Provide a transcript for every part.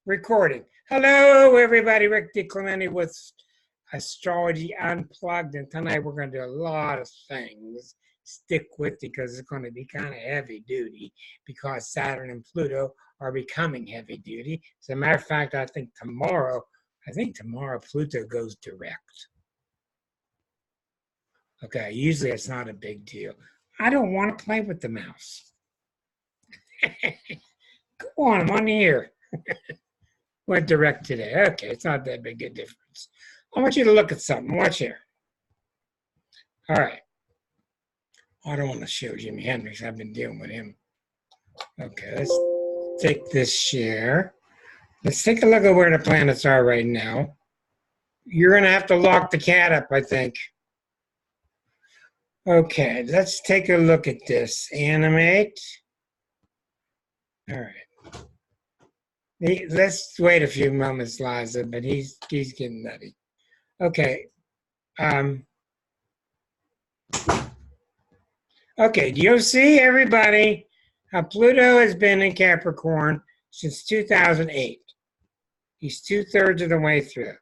Recording. Hello, everybody. Rick DiClemente with Astrology Unplugged, and tonight we're going to do a lot of things. Stick with it because it's going to be kind of heavy duty because Saturn and Pluto are becoming heavy duty. As a matter of fact, I think tomorrow Pluto goes direct. Okay, usually it's not a big deal. I don't want to play with the mouse. Go on, I'm on the air. Went direct today. Okay, it's not that big a difference. I want you to look at something. Watch here. All right. I don't want to show Jimi Hendrix. I've been dealing with him. Okay, let's take this share. Let's take a look at where the planets are right now. You're going to have to lock the cat up, I think. Okay, let's take a look at this. Animate. All right. Let's wait a few moments, Liza, but he's getting nutty. Okay. Okay, do you see, everybody, how Pluto has been in Capricorn since 2008? He's 2/3 of the way through.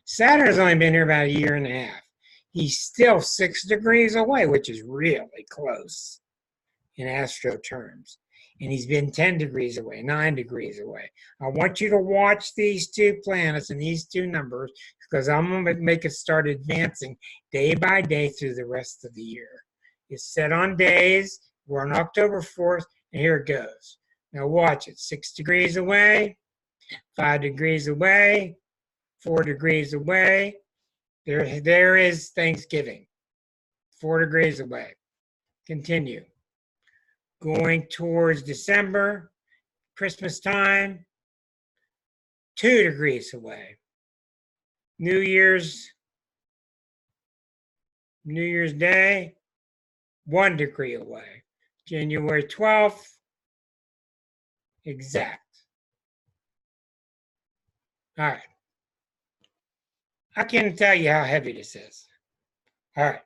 Saturn has only been here about a year and a half. He's still 6 degrees away, which is really close in astro terms. And he's been 10 degrees away, 9 degrees away. I want you to watch these two planets and these two numbers because I'm going to make it start advancing day by day through the rest of the year. It's set on days. We're on October 4th, and here it goes. Now watch it. 6 degrees away, 5 degrees away, 4 degrees away. There is Thanksgiving. 4 degrees away. Continue. Going towards December, Christmas time, 2 degrees away. New Year's Day, 1 degree away. January 12th, exact. All right. I can't tell you how heavy this is. All right.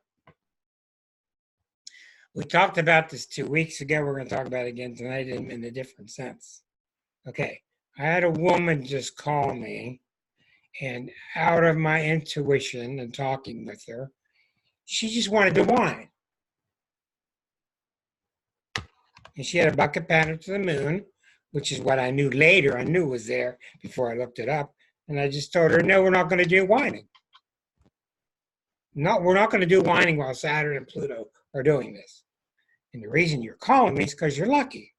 We talked about this 2 weeks ago. We're going to talk about it again tonight in a different sense. Okay. I had a woman just call me, and out of my intuition and talking with her, she just wanted to whine. And she had a bucket pattern to the moon, which is what I knew later. I knew it was there before I looked it up. And I just told her, no, we're not going to do whining. No, we're not going to do whining while Saturn and Pluto are doing this. And the reason you're calling me is because you're lucky.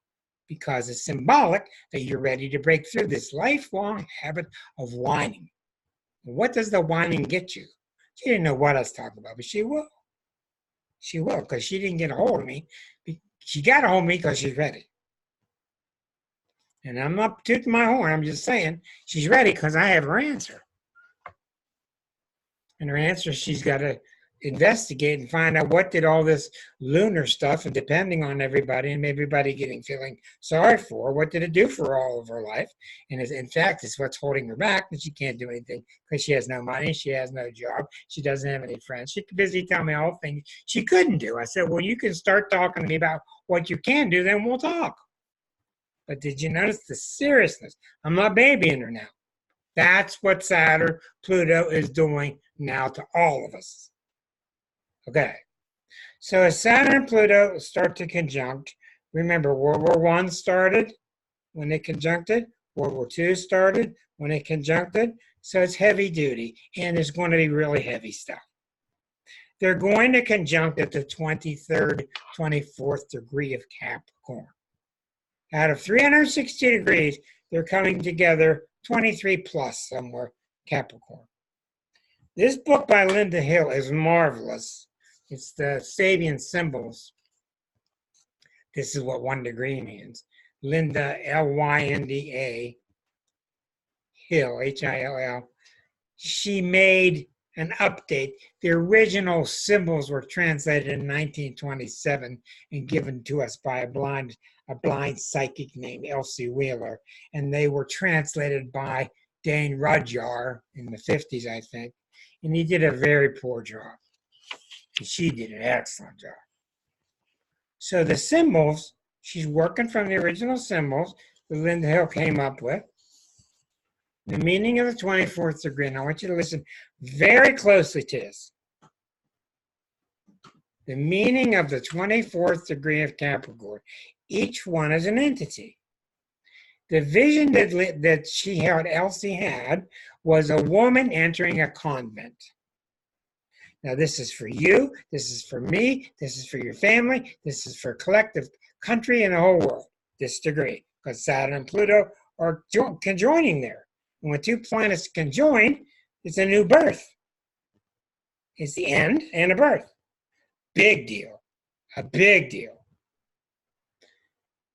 Because it's symbolic that you're ready to break through this lifelong habit of whining. What does the whining get you? She didn't know what I was talking about, but she will. She will, because she didn't get a hold of me. She got a hold of me because she's ready. And I'm not tooting my horn. I'm just saying she's ready because I have her answer. And her answer, she's got to investigate and find out what did all this lunar stuff, and depending on everybody and everybody feeling sorry for her, what did it do for all of her life? And in fact, it's what's holding her back, that she can't do anything because she has no money, she has no job, she doesn't have any friends. She's busy telling me all the things she couldn't do. I said, well, you can start talking to me about what you can do, then we'll talk. But did you notice the seriousness? I'm not babying her now. That's what Saturn, Pluto is doing now to all of us. Okay, so as Saturn and Pluto start to conjunct, remember World War I started when they conjuncted, World War II started when they conjuncted, so it's heavy duty, and it's going to be really heavy stuff. They're going to conjunct at the 23rd, 24th degree of Capricorn. Out of 360 degrees, they're coming together 23 plus somewhere, Capricorn. This book by Linda Hill is marvelous. It's the Sabian symbols. This is what 1 degree means. Linda, Lynda, Hill, Hill. She made an update. The original symbols were translated in 1927 and given to us by a blind psychic named Elsie Wheeler. And they were translated by Dane Rudyard in the 50s, I think. And he did a very poor job. She did an excellent job. So the symbols, she's working from the original symbols that Linda Hill came up with. The meaning of the 24th degree, and I want you to listen very closely to this. The meaning of the 24th degree of Capricorn. Each one is an entity. The vision that she had, Elsie had, was a woman entering a convent. Now, this is for you, this is for me, this is for your family, this is for collective country and the whole world, this degree, because Saturn and Pluto are conjoining there. And when two planets conjoin, it's a new birth. It's the end and a birth. Big deal. A big deal.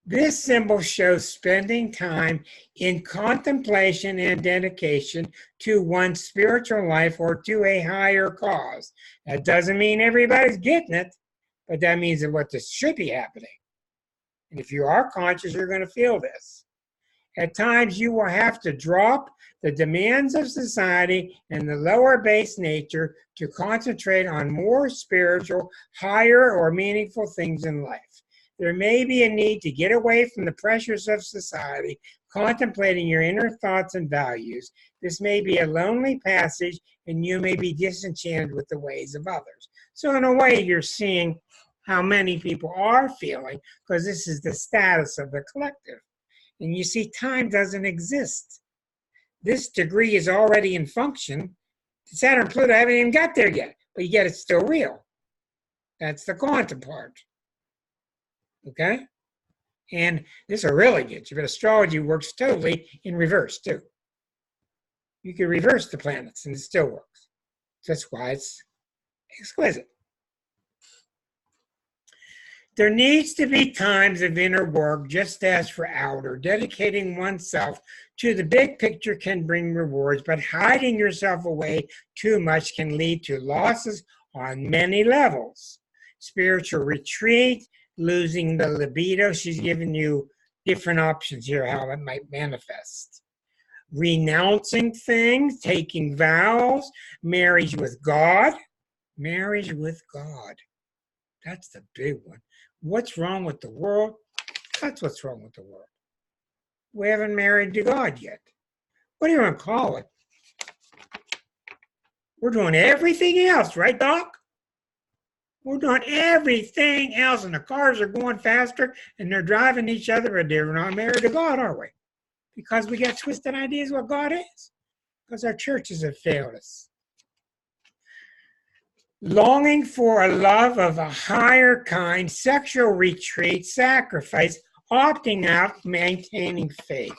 This symbol shows spending time in contemplation and dedication to one's spiritual life or to a higher cause. That doesn't mean everybody's getting it, but that means that what this should be happening. And if you are conscious, you're going to feel this. At times, you will have to drop the demands of society and the lower base nature to concentrate on more spiritual, higher, or meaningful things in life. There may be a need to get away from the pressures of society, contemplating your inner thoughts and values. This may be a lonely passage, and you may be disenchanted with the ways of others. So in a way, you're seeing how many people are feeling, because this is the status of the collective. And you see, time doesn't exist. This degree is already in function. Saturn and Pluto haven't even got there yet, but yet it's still real. That's the quantum part. Okay? And this will really get you, but astrology works totally in reverse, too. You can reverse the planets, and it still works. That's why it's exquisite. There needs to be times of inner work, just as for outer. Dedicating oneself to the big picture can bring rewards, but hiding yourself away too much can lead to losses on many levels. Spiritual retreat, losing the libido. She's given you different options here, how it might manifest. Renouncing things, taking vows, marriage with God. Marriage with God. That's the big one. What's wrong with the world? That's what's wrong with the world. We haven't married to God yet. What do you want to call it? We're doing everything else, right, Doc? We're doing everything else, and the cars are going faster, and they're driving each other, but they're not married to God, are we? Because we got twisted ideas what God is. Because our churches have failed us. Longing for a love of a higher kind, sexual retreat, sacrifice, opting out, maintaining faith.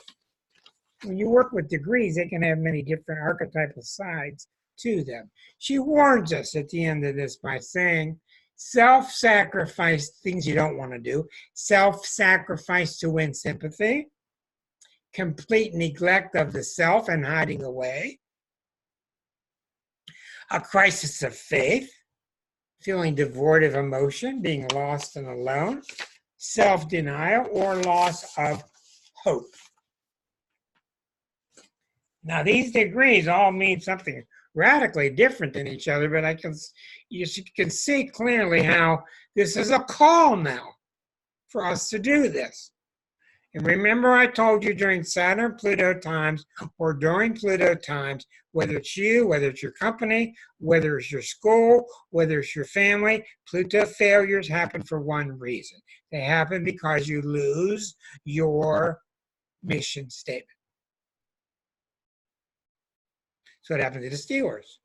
When you work with degrees, they can have many different archetypal sides to them. She warns us at the end of this by saying, self-sacrifice, things you don't want to do, self-sacrifice to win sympathy, complete neglect of the self and hiding away, a crisis of faith, feeling devoid of emotion, being lost and alone, self-denial, or loss of hope. Now, these degrees all mean something radically different than each other, but you can see clearly how this is a call now for us to do this. And remember, I told you during Saturn Pluto times or during Pluto times, whether it's you, whether it's your company, whether it's your school, whether it's your family, Pluto failures happen for one reason. They happen because you lose your mission statement. So it happened to the Steelers.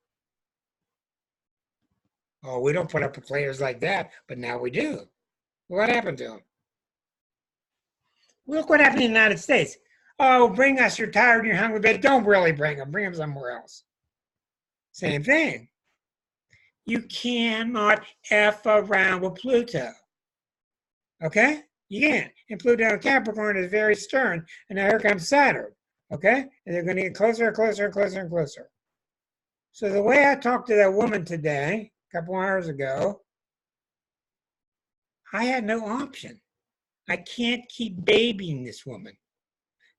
Oh, we don't put up with players like that, but now we do. What happened to them? Look what happened in the United States. Oh, bring us, you're tired, you're hungry, but don't really bring them somewhere else. Same thing. You cannot F around with Pluto. Okay? You can't. And Pluto and Capricorn is very stern, and now here comes Saturn. Okay? And they're going to get closer and closer and closer and closer. So the way I talked to that woman today, a couple hours ago, I had no option. I can't keep babying this woman.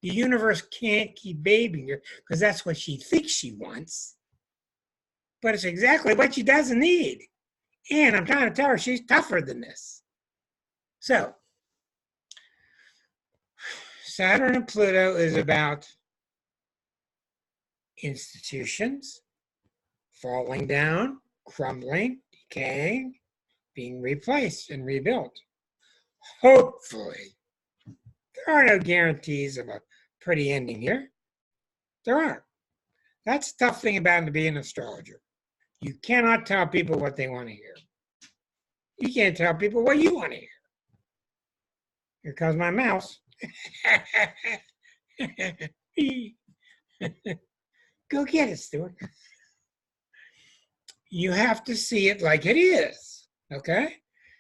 The universe can't keep babying her because that's what she thinks she wants. But it's exactly what she doesn't need. And I'm trying to tell her she's tougher than this. So, Saturn and Pluto is about institutions falling down, crumbling, decaying, being replaced and rebuilt. Hopefully. There are no guarantees of a pretty ending here. There aren't. That's the tough thing about to be an astrologer. You cannot tell people what they want to hear. You can't tell people what you want to hear. Here comes my mouse. Go get it, Stuart. You have to see it like it is, okay?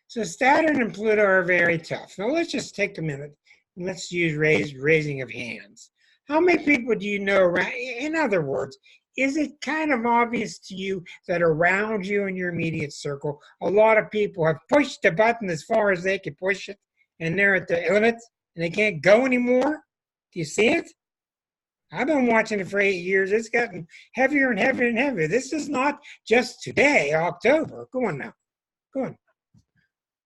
So Saturn and Pluto are very tough. Now let's just take a minute and let's use raising of hands. How many people do you know around? In other words, is it kind of obvious to you that around you in your immediate circle, a lot of people have pushed the button as far as they can push it, and they're at the limit, and they can't go anymore? Do you see it? I've been watching it for 8 years. It's gotten heavier and heavier and heavier. This is not just today, October. Go on now. Go on.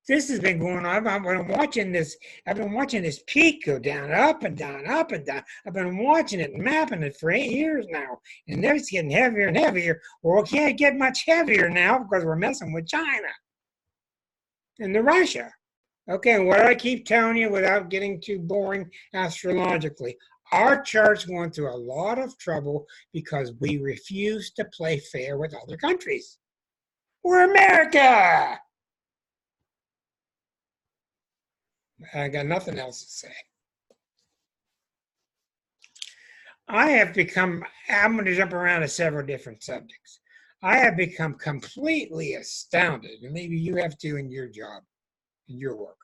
This has been going on. I've been watching this peak go down, up and down, up and down. I've been watching it and mapping it for 8 years now. And it's getting heavier and heavier. Well, it can't get much heavier now because we're messing with China and the Russia. Okay, what do I keep telling you without getting too boring astrologically? Our chart's going through a lot of trouble because we refuse to play fair with other countries. We're America! I got nothing else to say. I'm going to jump around to several different subjects. I have become completely astounded, and maybe you have too in your job, in your work,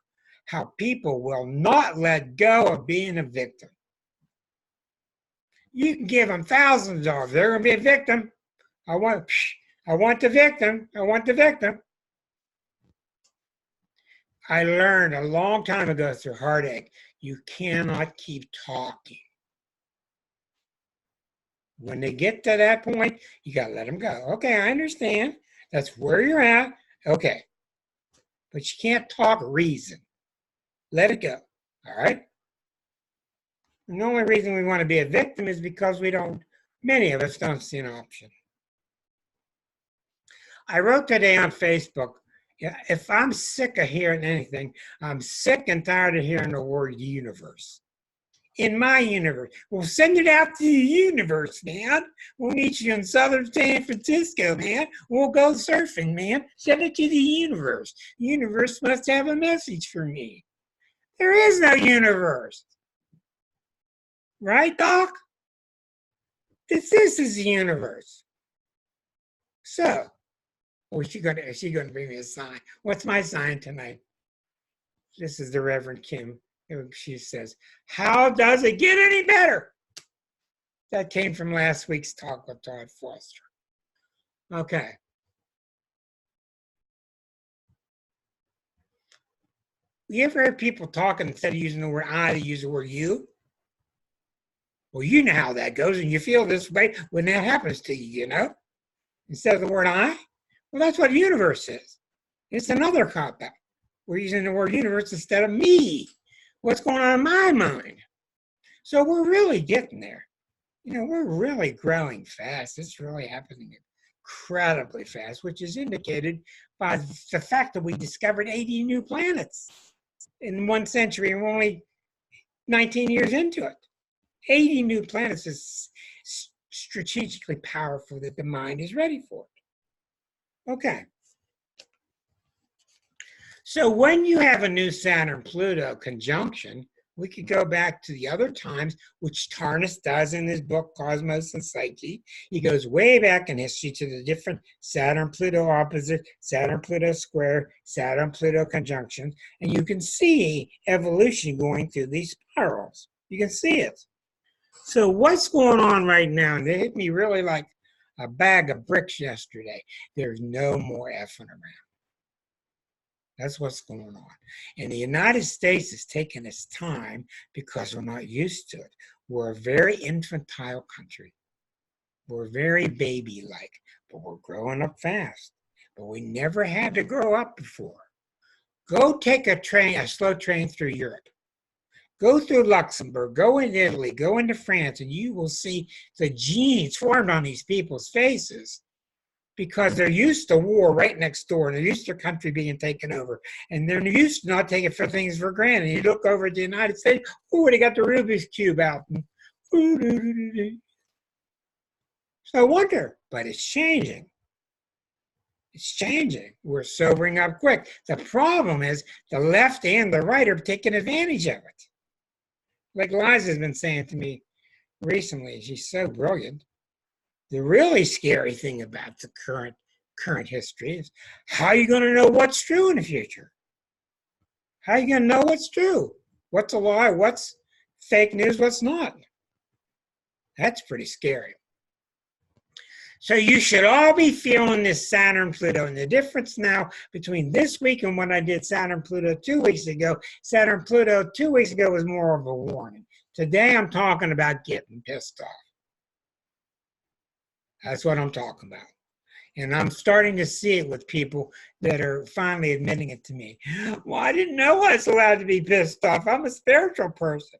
how people will not let go of being a victim. You can give them thousands of dollars. They're going to be a victim. I want the victim. I want the victim. I learned a long time ago through heartache, you cannot keep talking. When they get to that point, you got to let them go. Okay, I understand. That's where you're at. Okay. But you can't talk reason. Let it go. All right? And the only reason we want to be a victim is because many of us don't see an option. I wrote today on Facebook, if I'm sick of hearing anything, I'm sick and tired of hearing the word universe. In my universe. We'll send it out to the universe, man. We'll meet you in southern San Francisco, man. We'll go surfing, man. Send it to the universe. The universe must have a message for me. There is no universe. Right, Doc? This is the universe. So, is she gonna bring me a sign? What's my sign tonight? This is the Reverend Kim. She says, how does it get any better? That came from last week's talk with Todd Foster. Okay. You ever heard people talking, instead of using the word I, they use the word you? Well, you know how that goes, and you feel this way when that happens to you, you know? Instead of the word I? Well, that's what universe is. It's another cop-out. We're using the word universe instead of me. What's going on in my mind? So we're really getting there. You know, we're really growing fast. It's really happening incredibly fast, which is indicated by the fact that we discovered 80 new planets in 1 century, and we're only 19 years into it. 80 new planets is strategically powerful that the mind is ready for it. Okay. So when you have a new Saturn-Pluto conjunction, we could go back to the other times, which Tarnas does in his book, Cosmos and Psyche. He goes way back in history to the different Saturn-Pluto opposite, Saturn-Pluto square, Saturn-Pluto conjunctions, and you can see evolution going through these spirals. You can see it. So what's going on right now? And they hit me really like a bag of bricks yesterday. There's no more effing around. That's what's going on. And the United States is taking its time because we're not used to it. We're a very infantile country. We're very baby-like, but we're growing up fast. But we never had to grow up before. Go take a slow train through Europe. Go through Luxembourg, go into Italy, go into France, and you will see the genes formed on these people's faces because they're used to war right next door. They're used to their country being taken over. And they're used to not taking things for granted. You look over at the United States, oh, they got the Rubik's Cube out. It's no wonder, but it's changing. It's changing. We're sobering up quick. The problem is the left and the right are taking advantage of it. Like Liza's been saying to me recently, she's so brilliant. The really scary thing about the current history is how are you going to know what's true in the future? How are you going to know what's true? What's a lie? What's fake news? What's not? That's pretty scary. So you should all be feeling this Saturn Pluto. And the difference now between this week and when I did Saturn Pluto 2 weeks ago, Saturn Pluto 2 weeks ago was more of a warning. Today I'm talking about getting pissed off. That's what I'm talking about. And I'm starting to see it with people that are finally admitting it to me. Well, I didn't know I was allowed to be pissed off. I'm a spiritual person.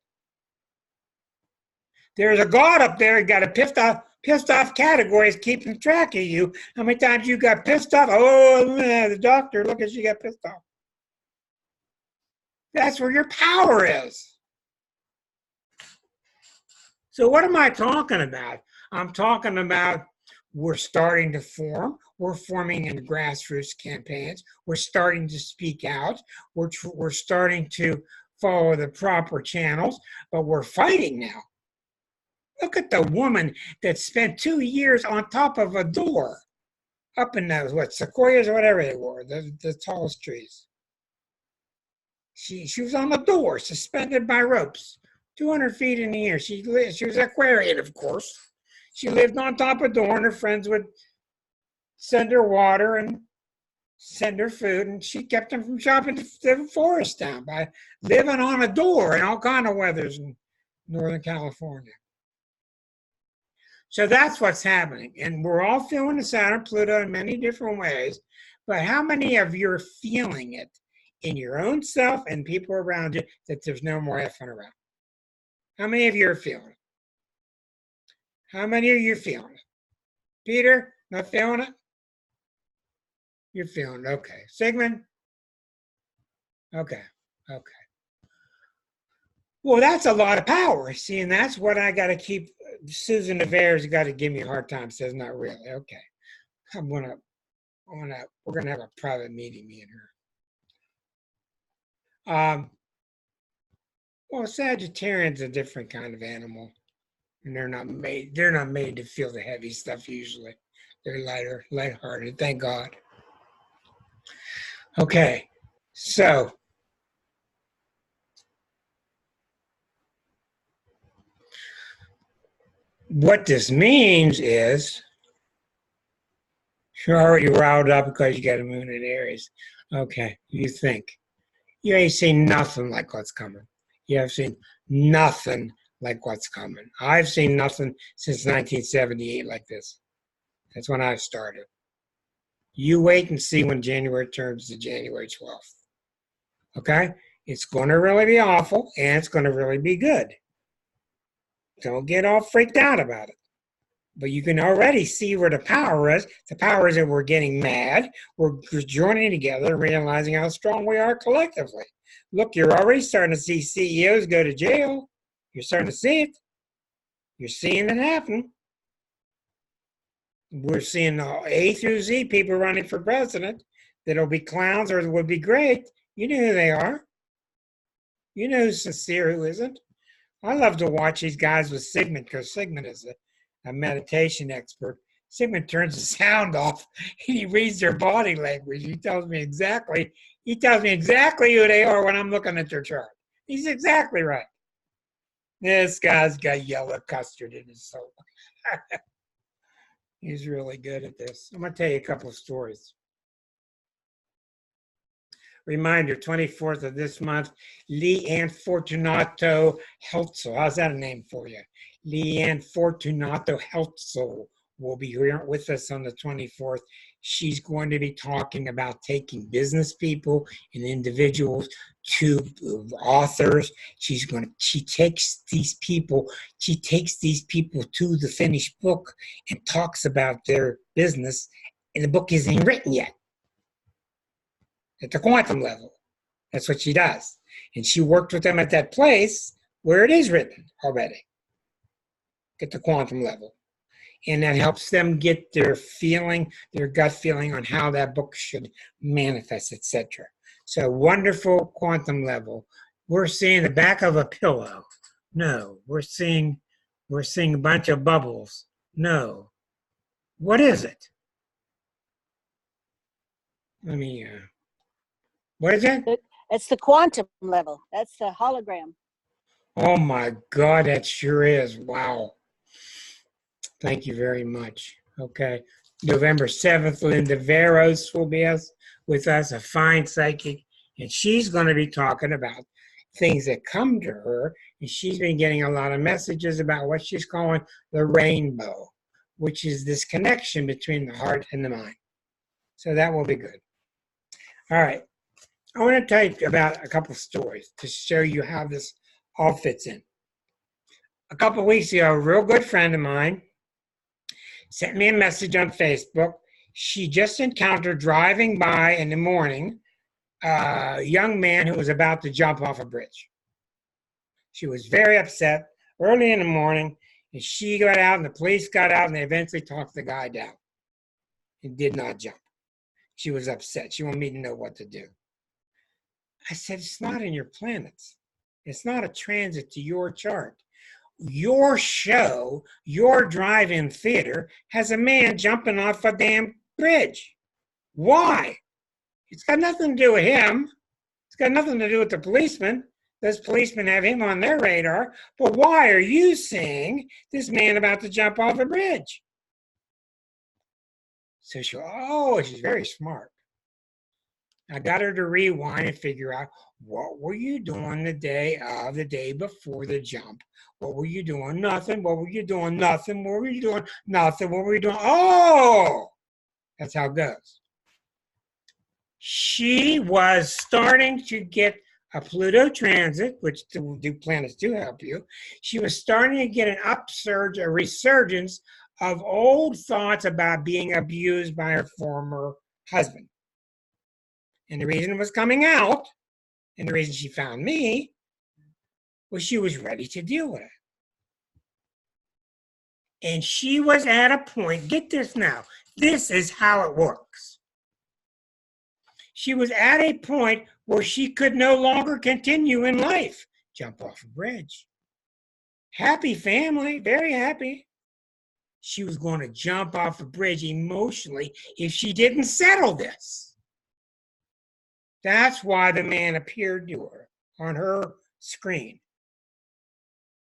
There's a God up there who got a pissed off category is keeping track of you. How many times you got pissed off? Oh, the doctor, look at you got pissed off. That's where your power is. So what am I talking about? I'm talking about we're starting to form. We're forming in grassroots campaigns. We're starting to speak out. We're starting to follow the proper channels, but we're fighting now. Look at the woman that spent 2 years on top of a door up in those, sequoias or whatever they were, the tallest trees. She was on the door, suspended by ropes, 200 feet in the air. She was Aquarian, of course. She lived on top of a door, and her friends would send her water and send her food, and she kept them from chopping the forest down by living on a door in all kind of weathers in Northern California. So that's what's happening. And we're all feeling the Saturn, Pluto in many different ways. But how many of you are feeling it in your own self and people around you that there's no more effing around? How many of you are feeling it? How many of you are feeling it? Peter, not feeling it? You're feeling it. Okay. Sigmund? Okay. Okay. Well, that's a lot of power. See, and that's what I got to keep. Susan Navarre's got to give me a hard time. Says not really. Okay, we're gonna have a private meeting, me and her. Well, Sagittarian's a different kind of animal, and they're not made to feel the heavy stuff usually. They're lighthearted. Thank God. Okay, so. What this means is you're already riled up because you got a moon in Aries. Okay, you think. You ain't seen nothing like what's coming. You have seen nothing like what's coming. I've seen nothing since 1978 like this. That's when I started. You wait and see when January turns to January 12th. Okay? It's going to really be awful, and it's going to really be good. Don't get all freaked out about it. But you can already see where the power is. The power is that we're getting mad. We're joining together and realizing how strong we are collectively. Look, you're already starting to see CEOs go to jail. You're starting to see it. You're seeing it happen. We're seeing A through Z people running for president that'll be clowns or would be great. You know who they are. You know who's sincere, who isn't. I love to watch these guys with Sigmund because Sigmund is a meditation expert. Sigmund turns the sound off and he reads their body language. He tells me exactly who they are when I'm looking at their chart. He's exactly right. This guy's got yellow custard in his soul. He's really good at this. I'm going to tell you a couple of stories. Reminder, 24th of this month, Leanne Fortunato Heltzel. How's that a name for you? Leanne Fortunato Heltzel will be here with us on the 24th. She's going to be talking about taking business people and individuals to authors. She takes these people to the finished book and talks about their business, and the book isn't even written yet at the quantum level. That's what she does. And she worked with them at that place where it is written already at the quantum level. And that helps them get their gut feeling on how that book should manifest, etc. So wonderful quantum level. We're seeing the back of a pillow. No. We're seeing a bunch of bubbles. No. What is it? Let me, what is it? It's the quantum level. That's the hologram. Oh my God, that sure is. Wow. Thank you very much. Okay. November 7th, Linda Veros will be with us, a fine psychic, and she's going to be talking about things that come to her, and she's been getting a lot of messages about what she's calling the rainbow, which is this connection between the heart and the mind. So that will be good. All right. I want to tell you about a couple of stories to show you how this all fits in. A couple of weeks ago, a real good friend of mine sent me a message on Facebook. She just encountered driving by in the morning a young man who was about to jump off a bridge. She was very upset early in the morning, and she got out and the police got out and they eventually talked the guy down and did not jump. She was upset. She wanted me to know what to do. I said, it's not in your planets. It's not a transit to your chart. Your show, your drive-in theater, has a man jumping off a damn bridge. Why? It's got nothing to do with him. It's got nothing to do with the policeman. Those policemen have him on their radar. But why are you seeing this man about to jump off a bridge? So she's very smart. I got her to rewind and figure out, what were you doing the day before the jump? What were you doing? Nothing. What were you doing? Nothing. What were you doing? Nothing. What were you doing? Oh, that's how it goes. She was starting to get a Pluto transit, which planets do help you. She was starting to get an upsurge, a resurgence of old thoughts about being abused by her former husband. And the reason it was coming out, and the reason she found me, was she was ready to deal with it. And she was at a point, get this now, this is how it works. She was at a point where she could no longer continue in life. Jump off a bridge. Happy family, very happy. She was going to jump off a bridge emotionally if she didn't settle this. That's why the man appeared to her on her screen.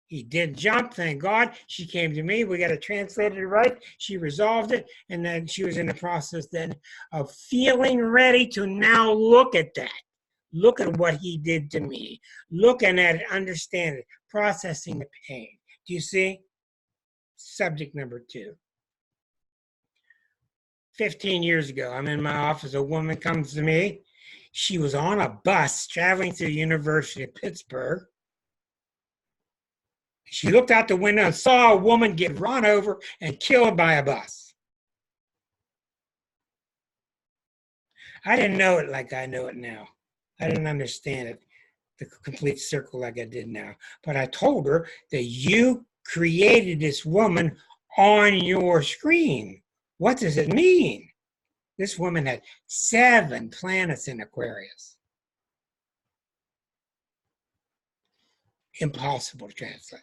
He did jump, thank God. She came to me. We got it translated right. She resolved it. And then she was in the process then of feeling ready to now look at that. Look at what he did to me. Looking at it, understand it, processing the pain. Do you see? Subject number 2. 15 years ago, I'm in my office. A woman comes to me. She was on a bus traveling to the University of Pittsburgh. She looked out the window and saw a woman get run over and killed by a bus. I didn't know it like I know it now. I didn't understand it, the complete circle like I did now. But I told her that you created this woman on your screen. What does it mean? This woman had 7 planets in Aquarius. Impossible to translate.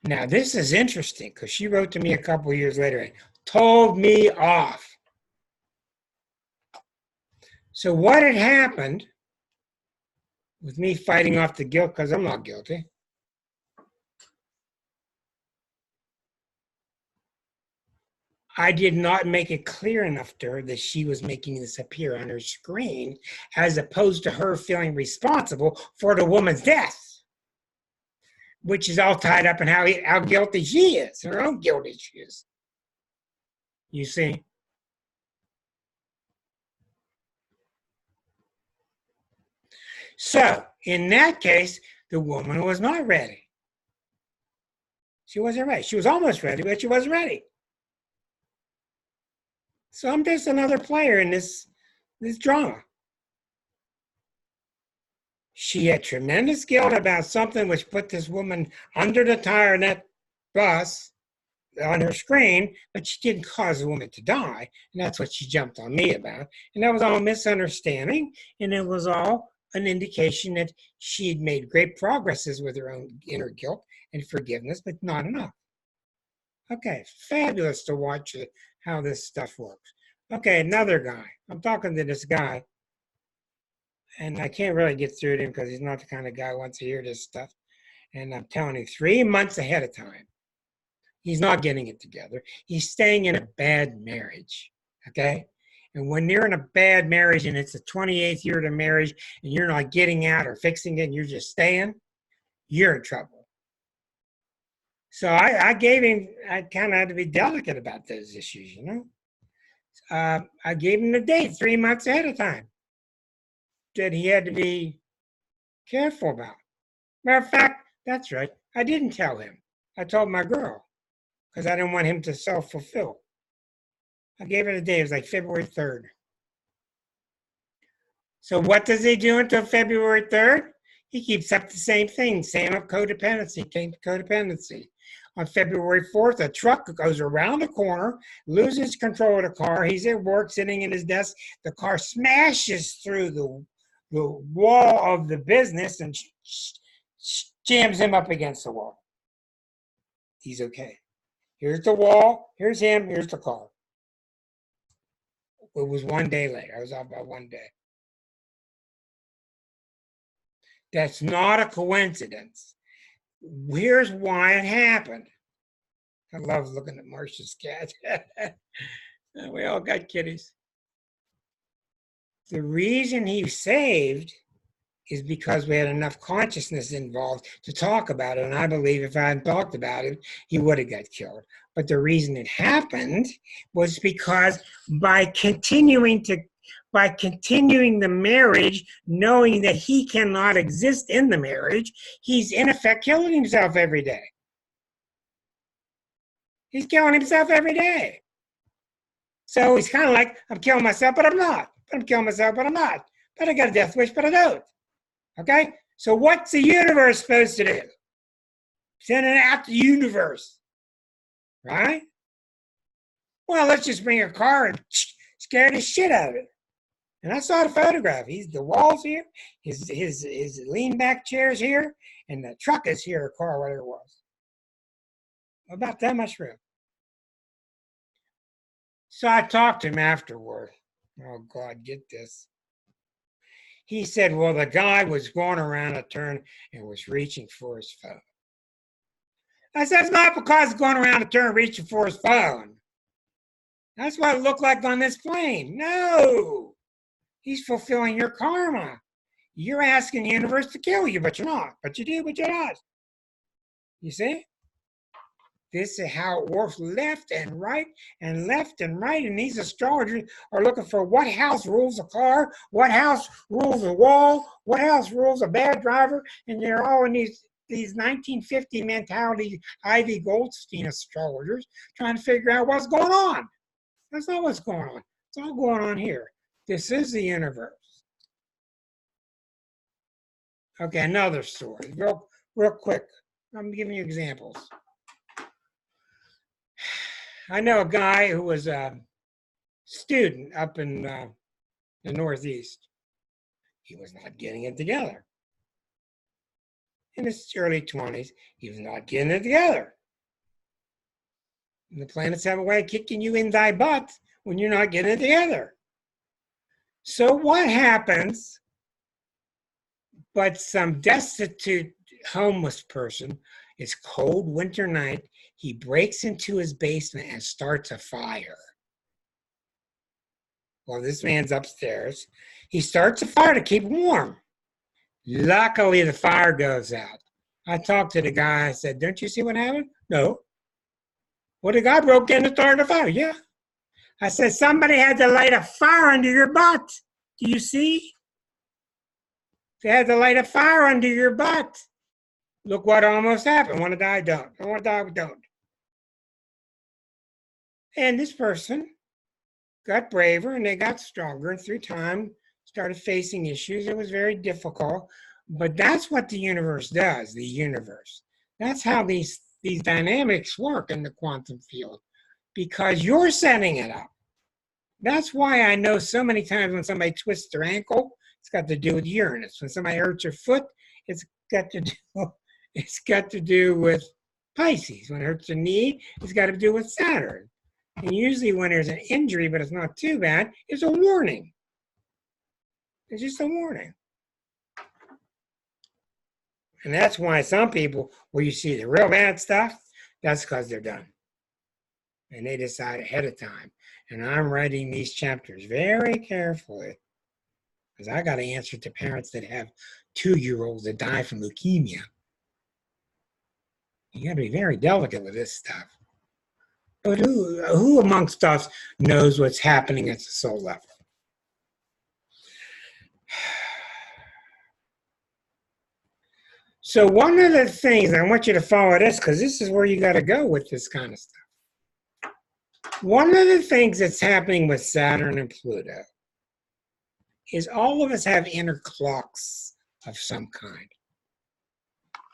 Now, this is interesting because she wrote to me a couple of years later and told me off. So what had happened with me fighting off the guilt, because I'm not guilty, I did not make it clear enough to her that she was making this appear on her screen, as opposed to her feeling responsible for the woman's death. which is all tied up in how guilty she is, her own guilt issues. You see? So, in that case, the woman was not ready. She wasn't ready. She was almost ready, but she wasn't ready. So I'm just another player in this drama. She had tremendous guilt about something which put this woman under the tire in that bus on her screen, but she didn't cause the woman to die. And that's what she jumped on me about. And that was all misunderstanding. And it was all an indication that she had made great progresses with her own inner guilt and forgiveness, but not enough. Okay, fabulous to watch how this stuff works. Okay, another guy. I'm talking to this guy, and I can't really get through to him because he's not the kind of guy who wants to hear this stuff. And I'm telling you, 3 months ahead of time, he's not getting it together. He's staying in a bad marriage, okay? And when you're in a bad marriage and it's the 28th year of the marriage and you're not getting out or fixing it and you're just staying, you're in trouble. So I gave him, I kind of had to be delicate about those issues, you know? I gave him the date 3 months ahead of time that he had to be careful about. Matter of fact, that's right. I didn't tell him. I told my girl because I didn't want him to self-fulfill. I gave her the date. It was like February 3rd. So what does he do until February 3rd? He keeps up the same thing, same codependency. On February 4th, a truck goes around the corner, loses control of the car. He's at work, sitting in his desk. The car smashes through the wall of the business and jams him up against the wall. He's okay. Here's the wall. Here's him. Here's the car. It was 1 day later. I was off by 1 day. That's not a coincidence. Here's why it happened. I love looking at Marcia's cat. We all got kitties. The reason he saved is because we had enough consciousness involved to talk about it. And I believe if I hadn't talked about it, he would have got killed. But the reason it happened was because by continuing the marriage, knowing that he cannot exist in the marriage, he's in effect killing himself every day. He's killing himself every day. So he's kind of like, I'm killing myself, but I'm not. I'm killing myself, but I'm not. But I got a death wish, but I don't. Okay? So what's the universe supposed to do? Send it out to the universe. Right? Well, let's just bring a car and scare the shit out of it. And I saw the photograph. The wall's here, his lean back chair's here, and the truck is here, or car, whatever it was. About that much room. So I talked to him afterward. Oh God, get this. He said, well, the guy was going around a turn and was reaching for his phone. I said, it's not because he's going around a turn reaching for his phone. That's what it looked like on this plane. No. He's fulfilling your karma. You're asking the universe to kill you, but you're not. But you do, but you're not. You see? This is how it works, left and right and left and right. And these astrologers are looking for what house rules a car, what house rules a wall, what house rules a bad driver. And they're all in these 1950 mentality Ivy Goldstein astrologers trying to figure out what's going on. That's not what's going on. It's all going on here. This is the universe. Okay, another story. Real quick. I'm giving you examples. I know a guy who was a student up in the Northeast. He was not getting it together. In his early 20s, he was not getting it together. And the planets have a way of kicking you in thy butt when you're not getting it together. So what happens, but some destitute homeless person, it's cold winter night, he breaks into his basement and starts a fire. Well, this man's upstairs. He starts a fire to keep warm. Luckily, the fire goes out. I talked to the guy. I said, don't you see what happened? No. Well, the guy broke in and started a fire. Yeah. I said, somebody had to light a fire under your butt. Do you see? They had to light a fire under your butt. Look what almost happened. Want to die, don't. I want to die, don't. And this person got braver and they got stronger, and through time started facing issues. It was very difficult, but that's what the universe does. The universe. That's how these dynamics work in the quantum field, because you're setting it up. That's why I know so many times when somebody twists their ankle, it's got to do with Uranus. When somebody hurts their foot, it's got to do with Pisces. When it hurts their knee, it's got to do with Saturn. And usually when there's an injury, but it's not too bad, it's a warning. It's just a warning. And that's why some people, where you see the real bad stuff, that's because they're done. And they decide ahead of time. And I'm writing these chapters very carefully, because I got to answer to parents that have 2-year-olds that die from leukemia. You got to be very delicate with this stuff. But who amongst us knows what's happening at the soul level? So one of the things, I want you to follow this, because this is where you got to go with this kind of stuff. One of the things that's happening with Saturn and Pluto is all of us have inner clocks of some kind.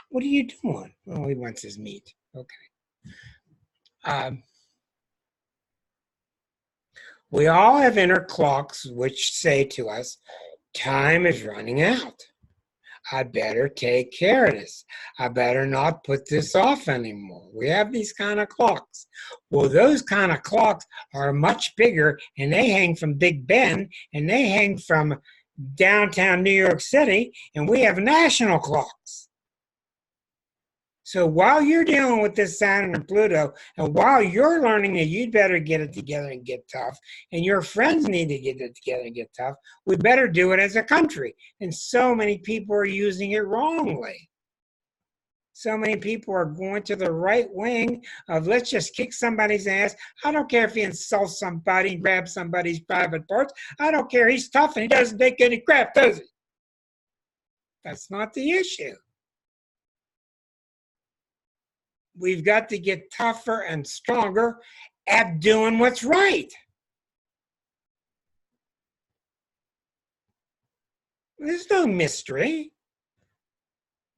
What are you doing? Oh, he wants his meat. Okay. We all have inner clocks which say to us, time is running out. I better take care of this. I better not put this off anymore. We have these kind of clocks. Well, those kind of clocks are much bigger, and they hang from Big Ben, and they hang from downtown New York City, and we have national clocks. So while you're dealing with this Saturn and Pluto, and while you're learning that you'd better get it together and get tough, and your friends need to get it together and get tough, we better do it as a country. And so many people are using it wrongly. So many people are going to the right wing of let's just kick somebody's ass. I don't care if he insults somebody and grabs somebody's private parts. I don't care. He's tough and he doesn't take any crap, does he? That's not the issue. We've got to get tougher and stronger at doing what's right. There's no mystery.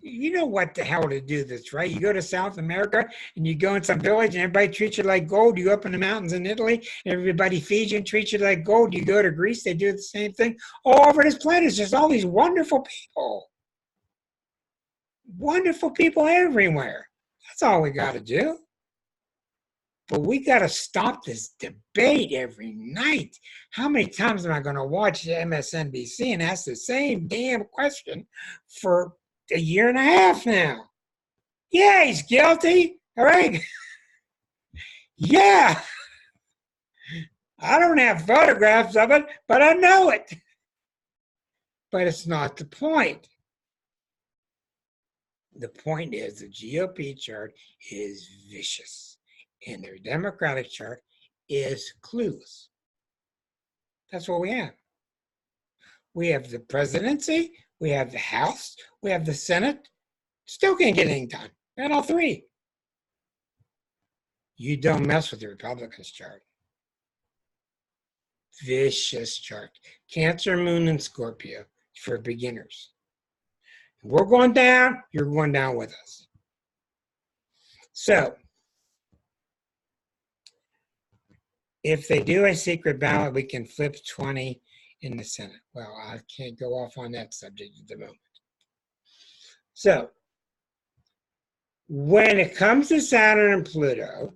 You know what the hell to do that's right. You go to South America and you go in some village and everybody treats you like gold. You go up in the mountains in Italy, everybody feeds you and treats you like gold. You go to Greece, they do the same thing. All over this planet, it's just all these wonderful people. Wonderful people everywhere. That's all we got to do. But we got to stop this debate every night. How many times am I going to watch MSNBC and ask the same damn question for a year and a half now? Yeah, he's guilty. All right. Yeah. I don't have photographs of it, but I know it. But it's not the point. The point is the GOP chart is vicious, and their Democratic chart is clueless. That's what we have. We have the presidency, we have the House, we have the Senate. Still can't get anything done. Got all three. You don't mess with the Republicans' chart. Vicious chart. Cancer, Moon, and Scorpio for beginners. We're going down, you're going down with us. So, if they do a secret ballot, we can flip 20 in the Senate. Well, I can't go off on that subject at the moment. So, when it comes to Saturn and Pluto,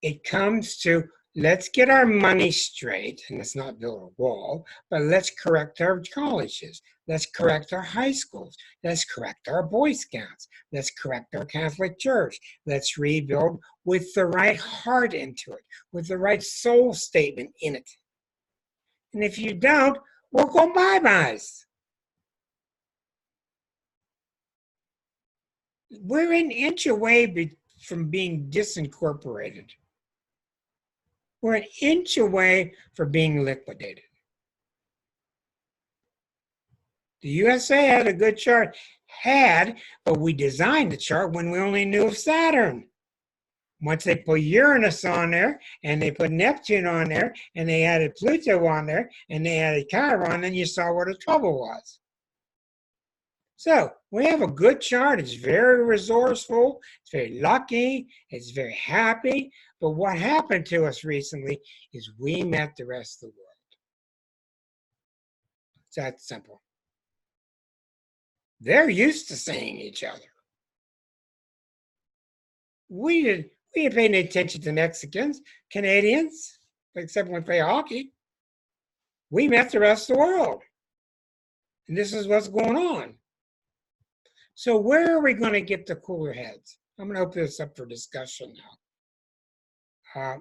it comes to let's get our money straight, and let's not build a wall, but let's correct our colleges. Let's correct our high schools. Let's correct our Boy Scouts. Let's correct our Catholic Church. Let's rebuild with the right heart into it, with the right soul statement in it. And if you don't, we're going bye-byes. we're an inch away from being disincorporated. We're an inch away from being liquidated. The USA had a good chart, but we designed the chart when we only knew of Saturn. Once they put Uranus on there, and they put Neptune on there, and they added Pluto on there, and they added Chiron, then you saw where the trouble was. So we have a good chart. It's very resourceful. It's very lucky. It's very happy. But what happened to us recently is we met the rest of the world. It's that simple. They're used to seeing each other. We ain't paying attention to Mexicans, Canadians, except when we play hockey. We met the rest of the world. And this is what's going on. So where are we going to get the cooler heads? I'm going to open this up for discussion now.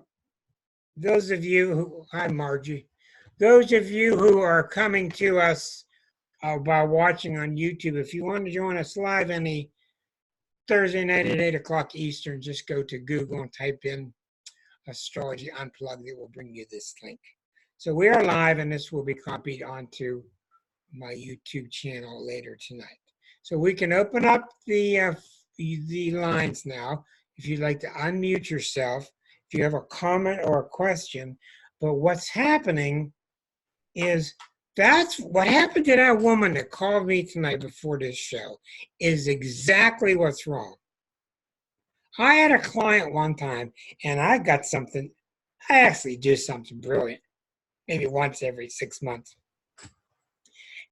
Those of you who, hi Margie, those of you who are coming to us by watching on YouTube, if you want to join us live any Thursday night at 8 o'clock Eastern, just go to Google and type in Astrology Unplugged. It will bring you this link. So we are live, and this will be copied onto my YouTube channel later tonight. So we can open up the lines now. If you'd like to unmute yourself, if you have a comment or a question. But what's happening is that's what happened to that woman that called me tonight before this show is exactly what's wrong. I had a client one time, and I got something. I actually do something brilliant, maybe once every 6 months.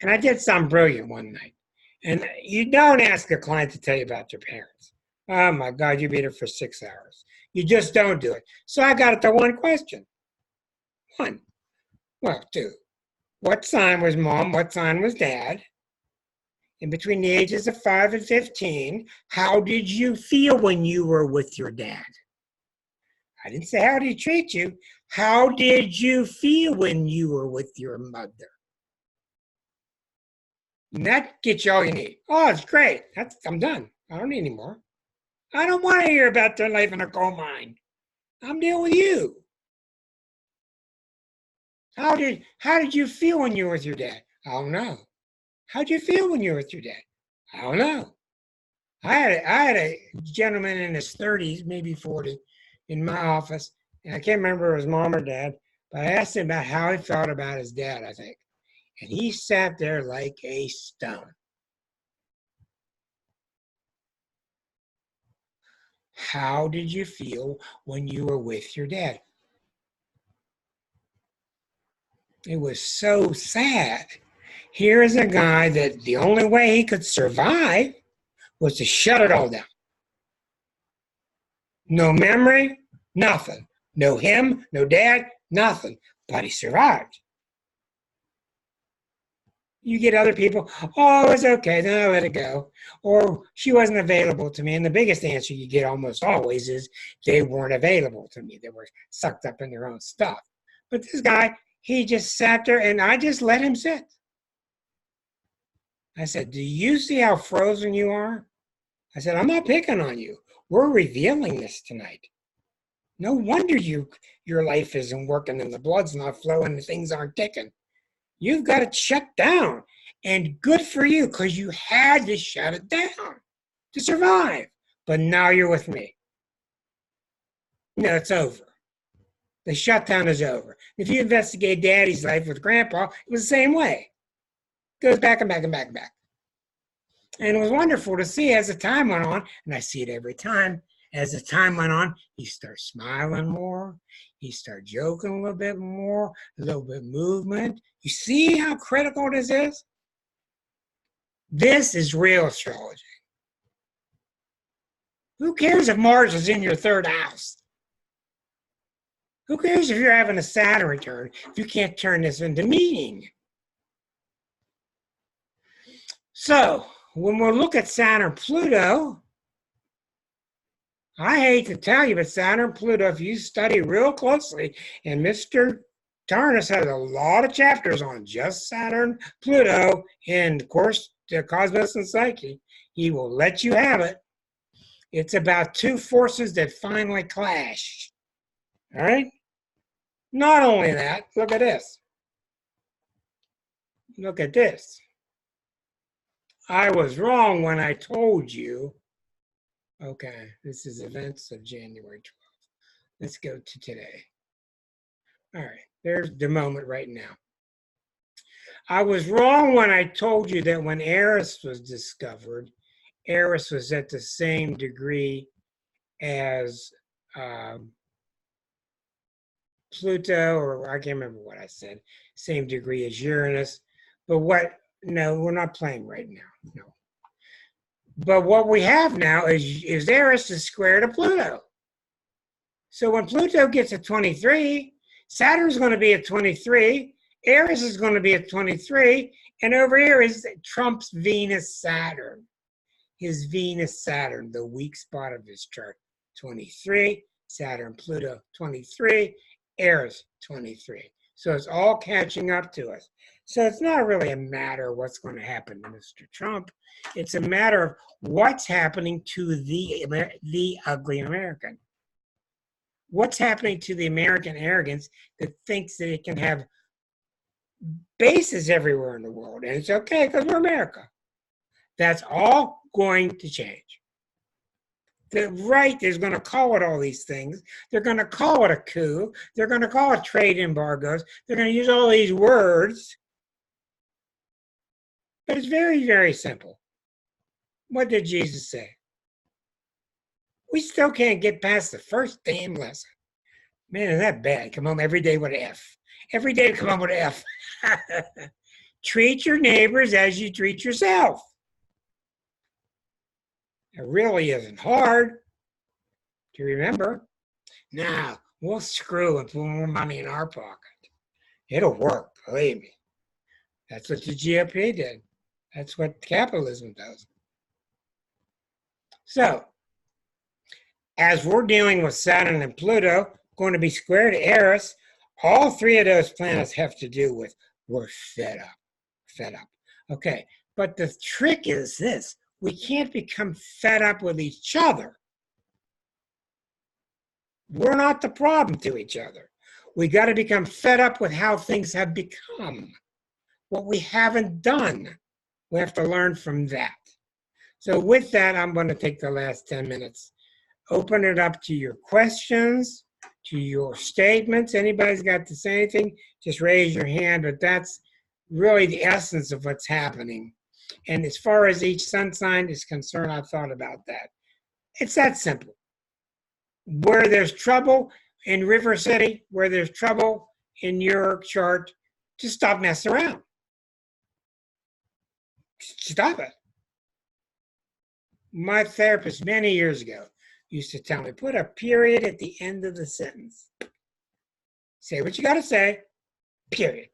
And I did something brilliant one night. And you don't ask a client to tell you about their parents. Oh my God, you beat her for 6 hours. You just don't do it. So I got it to one question. One. Well, two. What sign was mom? What sign was dad? And between the ages of 5 and 15, how did you feel when you were with your dad? I didn't say how did he treat you. How did you feel when you were with your mother? And that gets you all you need. Oh, it's great. I'm done. I don't need any more. I don't want to hear about their life in a coal mine. I'm dealing with you. How did you feel when you were with your dad? I don't know. How'd you feel when you were with your dad? I don't know. I had a gentleman in his 30s, maybe 40, in my office, and I can't remember if it was mom or dad, but I asked him about how he felt about his dad, I think. And he sat there like a stone. How did you feel when you were with your dad? It was so sad. Here is a guy that the only way he could survive was to shut it all down. No memory, nothing. No him, no dad, nothing. But he survived. You get other people, oh, it's okay, then I'll let it go. Or she wasn't available to me. And the biggest answer you get almost always is they weren't available to me. They were sucked up in their own stuff. But this guy, he just sat there and I just let him sit. I said, do you see how frozen you are? I said, I'm not picking on you. We're revealing this tonight. No wonder your life isn't working and the blood's not flowing and things aren't ticking. You've got it shut down. And good for you, because you had to shut it down to survive. But now you're with me. No, it's over. The shutdown is over. If you investigate Daddy's life with Grandpa, it was the same way. It goes back and back and back and back. And it was wonderful to see as the time went on, and I see it every time, as the time went on, he starts smiling more. He starts joking a little bit more, a little bit of movement. You see how critical this is? This is real astrology. Who cares if Mars is in your third house? Who cares if you're having a Saturn return if you can't turn this into meaning? So, when we look at Saturn-Pluto, I hate to tell you, but Saturn-Pluto, if you study real closely, and Mr. Tarnas has a lot of chapters on just Saturn-Pluto in, of course, the Cosmos and Psyche, he will let you have it. It's about two forces that finally clash. All right? Not only that, look at this. Look at this. I was wrong when I told you. Okay, this is events of January 12th. Let's go to today. All right, there's the moment right now. I was wrong when I told you that when Eris was discovered, Eris was at the same degree as Pluto, or I can't remember what I said, same degree as Uranus. But no, we're not playing right now, no. But what we have now is Eris is square to Pluto. So when Pluto gets a 23, Saturn's going to be at 23, Eris is going to be at 23, and over here is Trump's Venus-Saturn. His Venus-Saturn, the weak spot of his chart, 23, Saturn-Pluto, 23, Eris, 23. So it's all catching up to us. So it's not really a matter of what's going to happen to Mr. Trump. It's a matter of what's happening to the ugly American. What's happening to the American arrogance that thinks that it can have bases everywhere in the world, and it's okay because we're America. That's all going to change. The right is going to call it all these things. They're going to call it a coup. They're going to call it trade embargoes. They're going to use all these words. But it's very, very simple. What did Jesus say? We still can't get past the first damn lesson. Man, is that bad? Come home every day with an F. Every day come home with an F. Treat your neighbors as you treat yourself. It really isn't hard to remember. Now, we'll screw and put more money in our pocket. It'll work, believe me. That's what the GOP did. That's what capitalism does. So, as we're dealing with Saturn and Pluto, going to be square to Eris, all three of those planets have to do with we're fed up. Fed up. Okay, but the trick is this. We can't become fed up with each other. We're not the problem to each other. We got to become fed up with how things have become. What we haven't done. We have to learn from that. So with that, I'm going to take the last 10 minutes. Open it up to your questions, to your statements. Anybody's got to say anything, just raise your hand. But that's really the essence of what's happening. And as far as each sun sign is concerned, I've thought about that. It's that simple. Where there's trouble in River City, where there's trouble in your chart, just stop messing around. Stop it. My therapist many years ago used to tell me, put a period at the end of the sentence. Say what you got to say, period.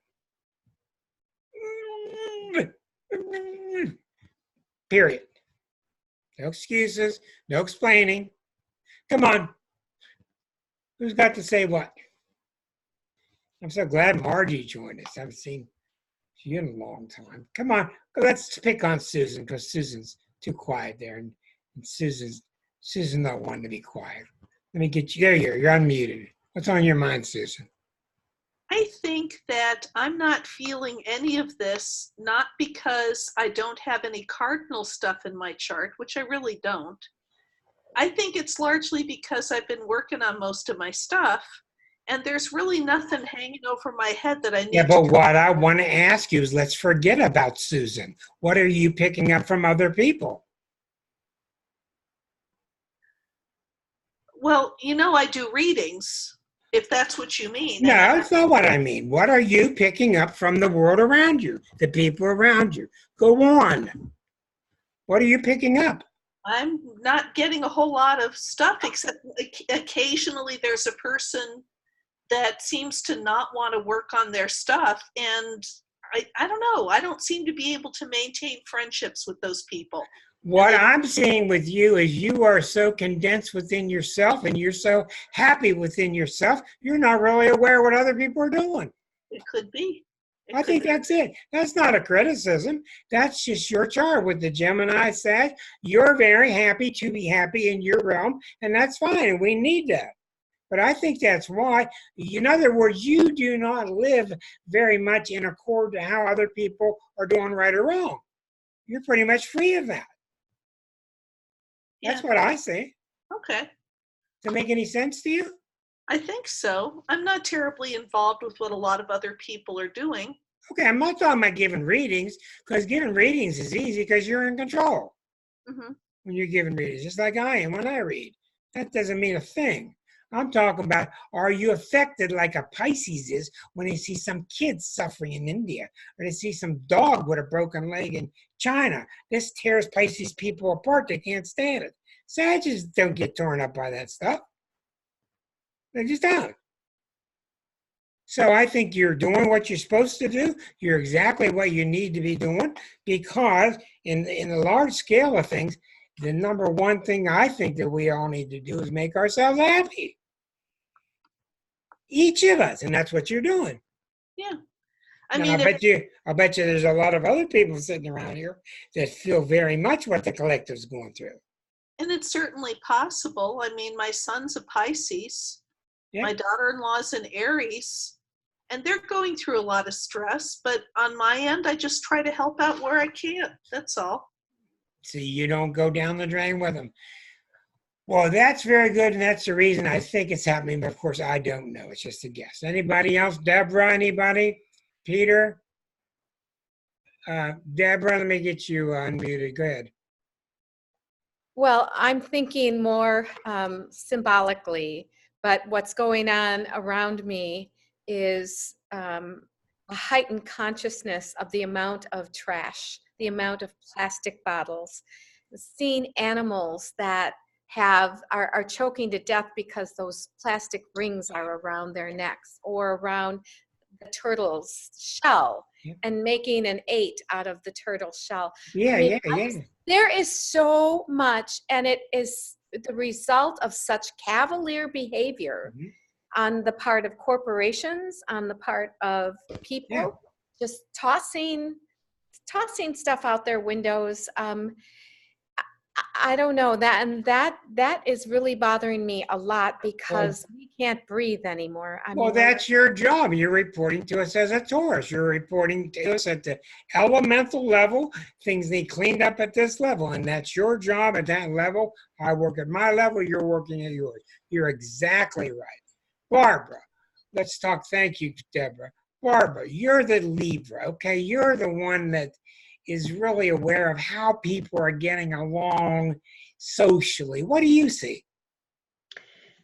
Period. No excuses, no explaining. Come on. Who's got to say what? I'm so glad Margie joined us. I haven't seen you in a long time. Come on, let's pick on Susan because Susan's too quiet there, and Susan's not wanting to be quiet. Let me get you there. You're unmuted. What's on your mind, Susan? I think that I'm not feeling any of this, not because I don't have any cardinal stuff in my chart, which I really don't. I think it's largely because I've been working on most of my stuff, and there's really nothing hanging over my head that I need. Yeah, but what I want to ask you is, let's forget about Susan. What are you picking up from other people? Well, you know, I do readings, if that's what you mean. No, that's not what I mean. What are you picking up from the world around you, the people around you? Go on. What are you picking up? I'm not getting a whole lot of stuff, except occasionally there's a person that seems to not want to work on their stuff. And I don't know. I don't seem to be able to maintain friendships with those people. What I'm seeing with you is you are so condensed within yourself and you're so happy within yourself, you're not really aware of what other people are doing. It could be. I think that's it. That's not a criticism. That's just your chart with the Gemini said you're very happy to be happy in your realm, and that's fine. And we need that. But I think that's why, in other words, you do not live very much in accord to how other people are doing right or wrong. You're pretty much free of that. That's what I say. Okay. Does it make any sense to you? I think so. I'm not terribly involved with what a lot of other people are doing. Okay, I'm not talking about giving readings, because giving readings is easy because you're in control when you're giving readings, just like I am when I read. That doesn't mean a thing. I'm talking about, are you affected like a Pisces is when they see some kids suffering in India, or they see some dog with a broken leg in China? This tears Pisces people apart. They can't stand it. Sagittarius don't get torn up by that stuff. They just don't. So I think you're doing what you're supposed to do. You're exactly what you need to be doing, because in the large scale of things, the number one thing I think that we all need to do is make ourselves happy. Each of us, and that's what you're doing. Yeah. I bet you there's a lot of other people sitting around here that feel very much what the collective's going through. And it's certainly possible. I mean, my son's a Pisces. Yeah. My daughter-in-law's an Aries. And they're going through a lot of stress. But on my end, I just try to help out where I can. That's all. See, you don't go down the drain with them. Well, that's very good, and that's the reason I think it's happening. But, of course, I don't know. It's just a guess. Anybody else? Deborah, anybody? Peter? Deborah, let me get you unmuted. Go ahead. Well, I'm thinking more symbolically, but what's going on around me is a heightened consciousness of the amount of trash, the amount of plastic bottles, seeing animals that are choking to death because those plastic rings are around their necks or around the turtle's shell, and making an 8 out of the turtle shell. Yeah. There is so much, and it is the result of such cavalier behavior on the part of corporations, on the part of people, just tossing stuff out their windows. I don't know that, and that is really bothering me a lot, because we can't breathe anymore. Well, that's your job. You're reporting to us as a Taurus. You're reporting to us at the elemental level. Things need cleaned up at this level, and that's your job at that level. I work at my level. You're working at yours. You're exactly right. Barbara, let's talk. Thank you, Deborah. Barbara, you're the Libra, okay? You're the one that is really aware of how people are getting along socially. What do you see?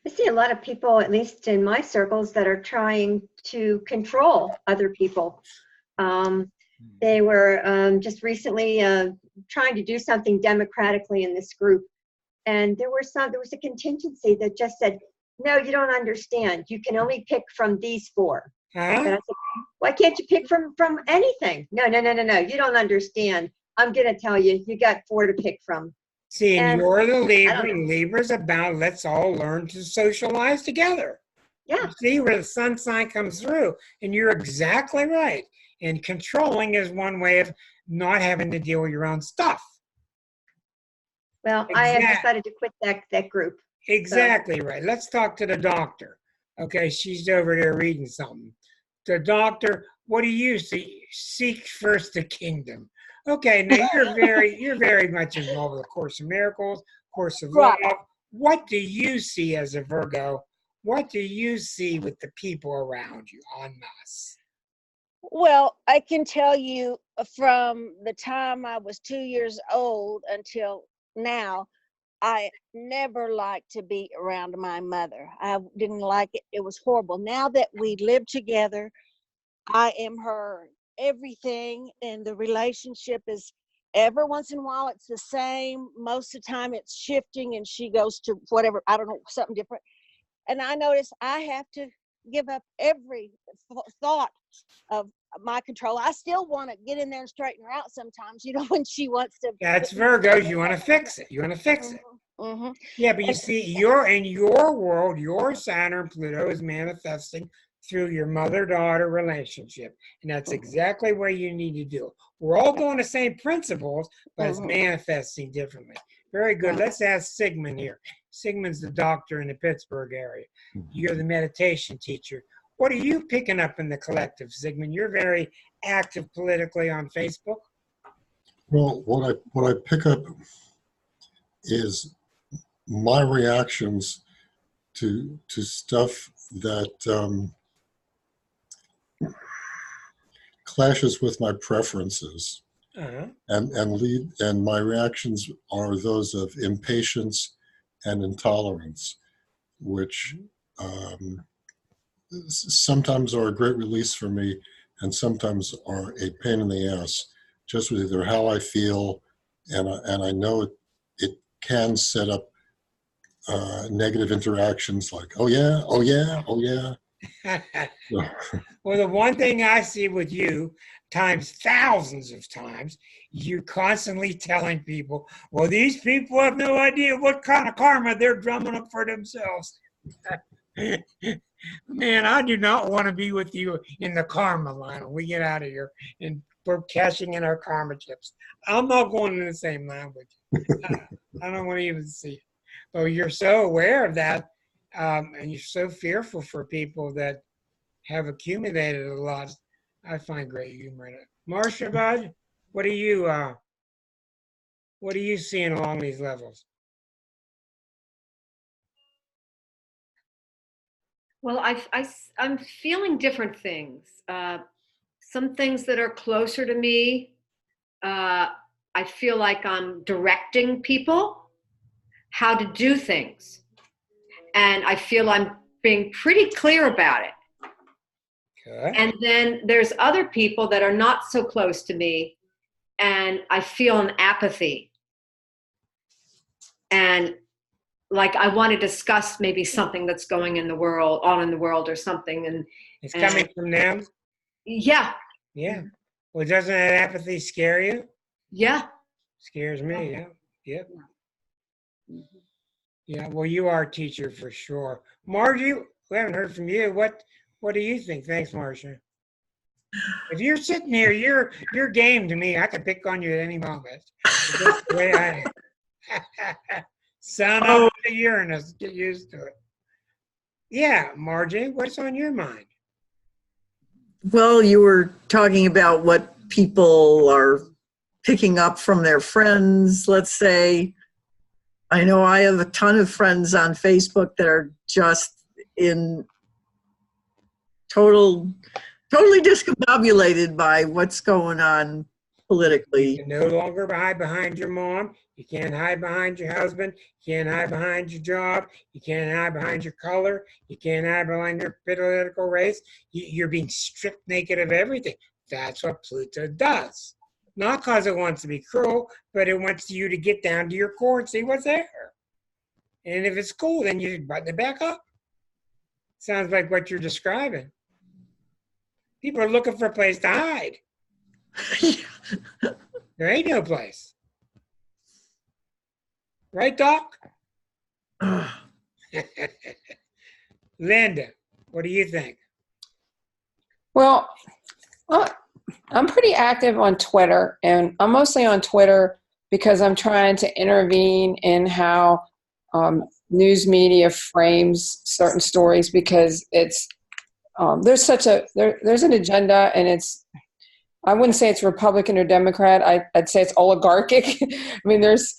I see a lot of people, at least in my circles, that are trying to control other people. They were just recently trying to do something democratically in this group, and there was a contingency that just said, "No, you don't understand. You can only pick from these 4." And I said, "Why can't you pick from anything?" No, you don't understand. I'm going to tell you, you got 4 to pick from. See, and you're the Libra, and Libra's about let's all learn to socialize together. Yeah. You see where the sun sign comes through, and you're exactly right. And controlling is one way of not having to deal with your own stuff. Well, I have decided to quit that group. Exactly right. Let's talk to the doctor. Okay, she's over there reading something. The doctor, what do you see? Seek first the kingdom. Okay, now you're very much involved with A Course in Miracles, Course of Love. What do you see as a Virgo? What do you see with the people around you en masse? Well, I can tell you from the time I was 2 years old until now, I never liked to be around my mother. I didn't like it. It was horrible. Now that we live together, I am her everything, and the relationship is, every once in a while it's the same. Most of the time it's shifting, and she goes to whatever, I don't know, something different. And I notice I have to give up every thought of my control. I still want to get in there and straighten her out sometimes, when she wants to. That's Virgos. You want to fix it. Yeah, but you see, in your world, your Saturn, Pluto is manifesting through your mother-daughter relationship. And that's exactly what you need to do. We're all doing the same principles, but it's manifesting differently. Very good. Let's ask Sigmund here. Sigmund's the doctor in the Pittsburgh area. You're the meditation teacher. What are you picking up in the collective, Sigmund? You're very active politically on Facebook. Well, what I pick up is my reactions to stuff that clashes with my preferences, and my reactions are those of impatience and intolerance, which sometimes are a great release for me, and sometimes are a pain in the ass, just with either how I feel, and I know it can set up negative interactions like, oh yeah, oh yeah, oh yeah. Well, the one thing I see with you, times thousands of times, you're constantly telling people, well, these people have no idea what kind of karma they're drumming up for themselves. Man, I do not want to be with you in the karma line when we get out of here and we're cashing in our karma chips. I'm not going in the same line with you. I don't want to even see it. But you're so aware of that, and you're so fearful for people that have accumulated a lot. I find great humor in it. Marcia, bud, what are you seeing along these levels? Well, I'm feeling different things. Some things that are closer to me, I feel like I'm directing people how to do things. And I feel I'm being pretty clear about it. Okay. And then there's other people that are not so close to me, and I feel an apathy. And like I want to discuss maybe something that's going in the world, on in the world or something. And it's coming from them? Yeah. Yeah. Well, doesn't that apathy scare you? Yeah. Scares me, yeah. Yep. Yeah, well, you are a teacher for sure. Margie, we haven't heard from you. What do you think? Thanks, Marcia. If you're sitting here, you're game to me. I can pick on you at any moment. That's the way I am. Son up to Uranus, get used to it. Yeah, Margie, what's on your mind? Well, you were talking about what people are picking up from their friends, let's say. I know I have a ton of friends on Facebook that are just in totally discombobulated by what's going on politically. You can no longer hide behind your mom. You can't hide behind your husband. You can't hide behind your job. You can't hide behind your color. You can't hide behind your political race. You're being stripped naked of everything. That's what Pluto does. Not because it wants to be cruel, but it wants you to get down to your core and see what's there. And if it's cool, then you button it back up. Sounds like what you're describing. People are looking for a place to hide. There ain't no place. Right, Doc? Linda, what do you think? Well, I'm pretty active on Twitter, and I'm mostly on Twitter because I'm trying to intervene in how news media frames certain stories, because it's there's an agenda, and I wouldn't say it's Republican or Democrat. I'd say it's oligarchic. I mean, there's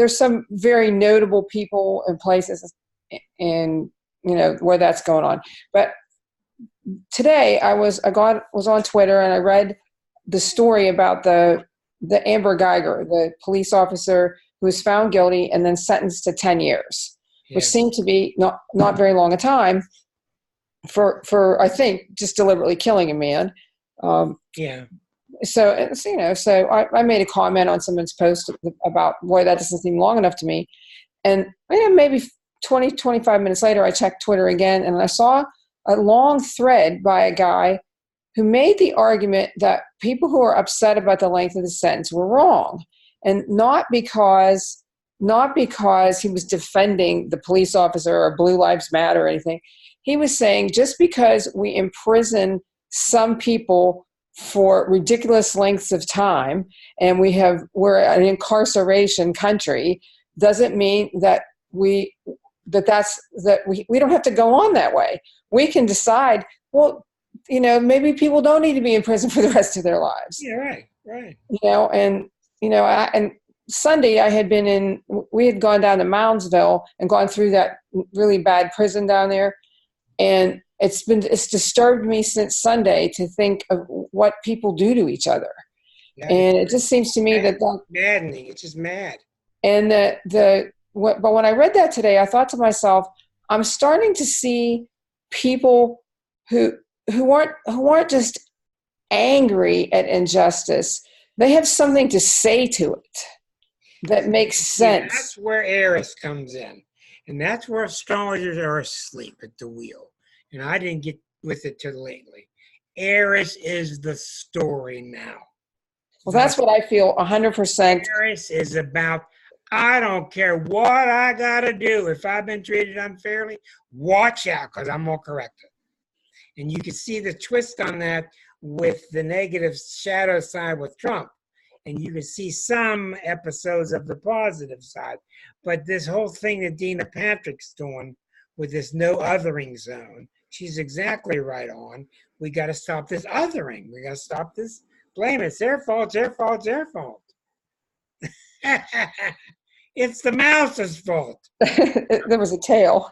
some very notable people and places in where that's going on. But today I was on Twitter and I read the story about the Amber Geiger, the police officer who was found guilty and then sentenced to 10 years, which seemed to be not very long a time for I think just deliberately killing a man. So I made a comment on someone's post about, boy, that doesn't seem long enough to me. And maybe 25 minutes later, I checked Twitter again, and I saw a long thread by a guy who made the argument that people who are upset about the length of the sentence were wrong. And not because not because he was defending the police officer or Blue Lives Matter or anything. He was saying just because we imprison some people for ridiculous lengths of time and we're an incarceration country doesn't mean that we don't have to go on that way. We can decide, well, maybe people don't need to be in prison for the rest of their lives. Yeah, right. And Sunday we had gone down to Moundsville and gone through that really bad prison down there. And it's disturbed me since Sunday to think of what people do to each other. Yeah, and it just seems to me that maddening. It's just mad. And but when I read that today, I thought to myself, I'm starting to see people who aren't just angry at injustice. They have something to say to it that makes sense. Yeah, that's where Eris comes in. And that's where astrologers are asleep at the wheel. And I didn't get with it till lately. Eris is the story now. Well, that's what I feel 100%. Eris is about, I don't care what I got to do. If I've been treated unfairly, watch out, because I'm going to correct it. And you can see the twist on that with the negative shadow side with Trump. And you can see some episodes of the positive side. But this whole thing that Dina Patrick's doing with this no othering zone, she's exactly right on. We got to stop this othering. We got to stop this blame. It's their fault, it's their fault, it's their fault. It's the mouse's fault. There was a tail.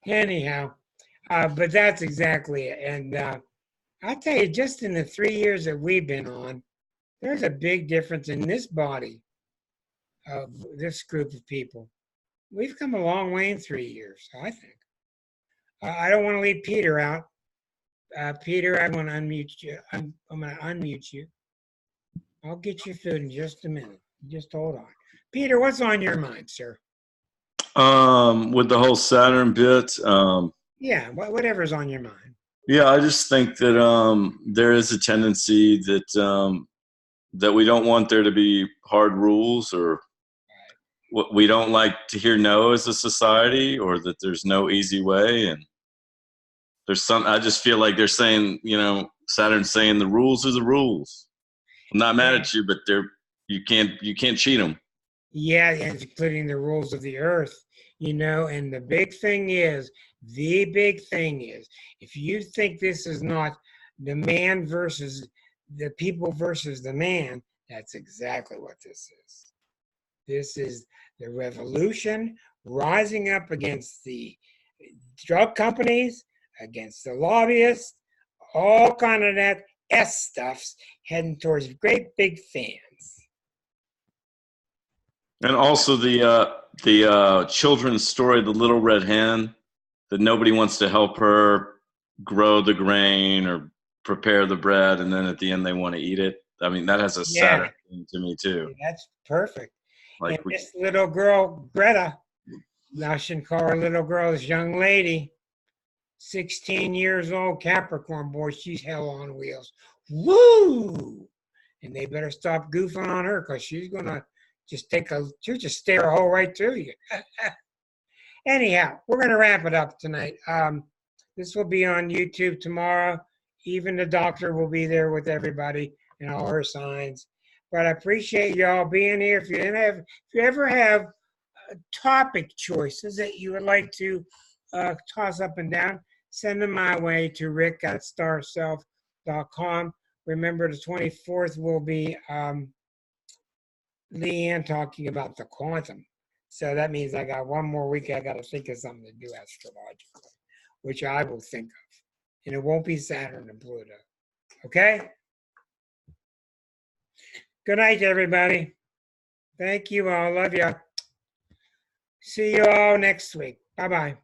Anyhow, but that's exactly it. And I tell you, just in the 3 years that we've been on, there's a big difference in this body of this group of people. We've come a long way in 3 years, I think. I don't want to leave Peter out. Peter, I'm going to unmute you. I'm going to unmute you. I'll get your food in just a minute. Just hold on. Peter, what's on your mind, sir? With the whole Saturn bit. Yeah, whatever's on your mind. Yeah, I just think that there is a tendency that that we don't want there to be hard rules, or what we don't like to hear no as a society, or that there's no easy way. And I just feel like they're saying, Saturn's saying the rules are the rules. I'm not mad at you, but you can't cheat them. Yeah, including the rules of the earth, and the big thing is, if you think this is not the man versus the people versus the man, that's exactly what this is. This is the revolution rising up against the drug companies, against the lobbyists, all kind of that stuff's heading towards great big fans. And also the children's story, The Little Red Hen, that nobody wants to help her grow the grain or prepare the bread, and then at the end they want to eat it. I mean, that has a Saturn thing to me too. That's perfect. Like and this little girl, Greta, I shouldn't call her a little girl, this young lady, 16 years old, Capricorn boy, she's hell on wheels. Woo! And they better stop goofing on her, because she's going to she'll just stare a hole right through you. Anyhow, we're going to wrap it up tonight. This will be on YouTube tomorrow. Even the doctor will be there with everybody and all her signs. But I appreciate y'all being here. If you ever have topic choices that you would like to toss up and down, send them my way to rick@starself.com. Remember, the 24th will be Leanne talking about the quantum. So that means I got one more week. I got to think of something to do astrologically, which I will think of. And it won't be Saturn and Pluto. Okay? Good night, everybody. Thank you all. Love you. See you all next week. Bye-bye.